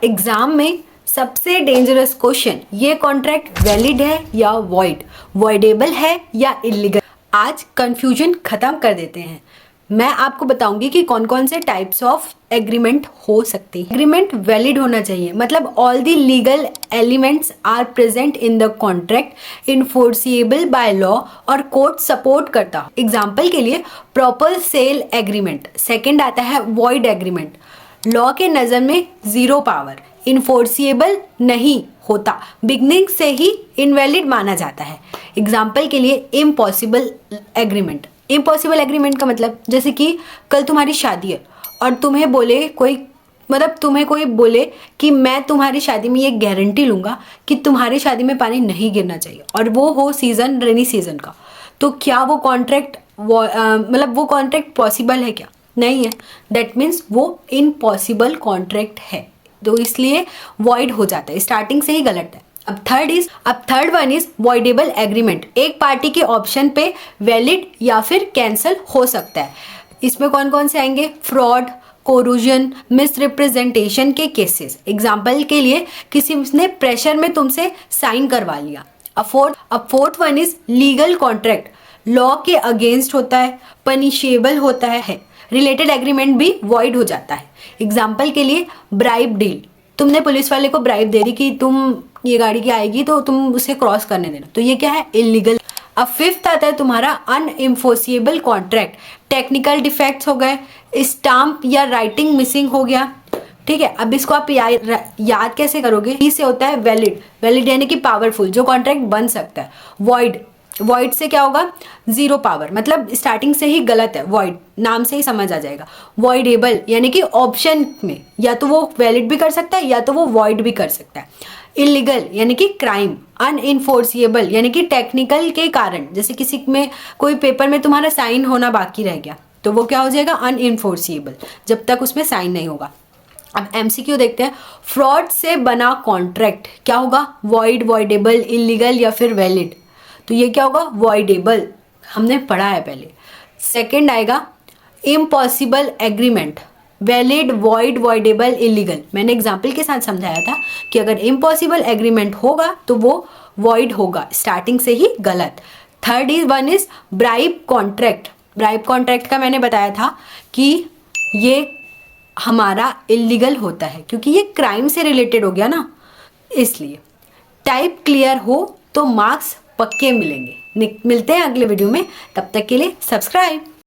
Exam में सबसे dangerous question, ये कॉन्ट्रैक्ट वैलिड है या वॉइडेबल है या इलीगल। आज कंफ्यूजन खत्म कर देते हैं। मैं आपको बताऊंगी कि कौन कौन से टाइप्स ऑफ एग्रीमेंट हो सकते हैं। एग्रीमेंट वैलिड होना चाहिए, मतलब all the legal elements are present in the contract, enforceable by law और कोर्ट सपोर्ट करता हो। एग्जाम्पल के लिए प्रॉपर सेल एग्रीमेंट। सेकेंड आता है वॉइड एग्रीमेंट, लॉ के नज़र में जीरो पावर, इन्फोर्सिएबल नहीं होता, बिगनिंग से ही इनवैलिड माना जाता है। एग्जाम्पल के लिए इम्पॉसिबल एग्रीमेंट। इम्पॉसिबल एग्रीमेंट का मतलब, जैसे कि कल तुम्हारी शादी है और तुम्हें बोले कोई, मतलब तुम्हें कोई बोले कि मैं तुम्हारी शादी में ये गारंटी लूँगा कि तुम्हारी शादी में पानी नहीं गिरना चाहिए, और वो हो सीज़न रेनी सीज़न का, तो क्या वो कॉन्ट्रैक्ट मतलब वो कॉन्ट्रैक्ट पॉसिबल है क्या? नहीं है। दैट मीन्स वो इम्पॉसिबल कॉन्ट्रैक्ट है, तो इसलिए वॉइड हो जाता है, स्टार्टिंग से ही गलत है। अब third one is voidable agreement. एक पार्टी के ऑप्शन पे वैलिड या फिर कैंसिल हो सकता है। इसमें कौन कौन से आएंगे? फ्रॉड, कोरूजन, मिसरिप्रेजेंटेशन के केसेस। एग्जाम्पल के लिए किसी ने प्रेशर में तुमसे साइन करवा लिया। अब fourth one is legal contract, law के अगेंस्ट होता है, पनिशेबल होता है। रिलेटेड एग्रीमेंट भी वॉइड हो जाता है। एग्जाम्पल के लिए ब्राइब डील, तुमने पुलिस वाले को ब्राइब दे दी कि तुम ये गाड़ी की आएगी तो तुम उसे क्रॉस करने देना, तो ये क्या है? इलीगल। अब फिफ्थ आता है तुम्हारा अनइन्फोर्सिएबल कॉन्ट्रैक्ट। टेक्निकल डिफेक्ट्स हो गए, स्टाम्प या राइटिंग मिसिंग हो गया, ठीक है। अब इसको आप याद कैसे करोगे? इससे होता है वैलिड यानी कि पावरफुल, जो कॉन्ट्रैक्ट बन सकता है। वॉइड से क्या होगा? जीरो पावर, मतलब स्टार्टिंग से ही गलत है, वॉइड नाम से ही समझ आ जाएगा। वॉइडेबल यानी कि ऑप्शन में या तो वो वैलिड भी कर सकता है या तो वो वॉइड भी कर सकता है। इलीगल यानी कि क्राइम। अनइन्फोर्सिएबल यानी कि टेक्निकल के कारण, जैसे किसी में कोई पेपर में तुम्हारा साइन होना बाकी रह गया, तो वो क्या हो जाएगा? अनइन्फोर्सिएबल, जब तक उसमें साइन नहीं होगा। अब एमसीक्यू देखते हैं। फ्रॉड से बना कॉन्ट्रैक्ट क्या होगा? वॉइड, वॉइडेबल, इलीगल या फिर वैलिड। तो ये क्या होगा? वॉइडेबल, हमने पढ़ा है पहले। सेकंड आएगा impossible agreement, valid, void, voidable, illegal. मैंने एग्जाम्पल के साथ समझाया था कि अगर इम्पॉसिबल एग्रीमेंट होगा तो वो वॉइड होगा, स्टार्टिंग से ही गलत। Third one is bribe contract. Bribe contract का मैंने बताया था कि ये हमारा इलीगल होता है क्योंकि ये क्राइम से रिलेटेड हो गया ना, इसलिए। टाइप क्लियर हो तो मार्क्स पक्के मिलेंगे। मिलते हैं अगले वीडियो में, तब तक के लिए सब्सक्राइब।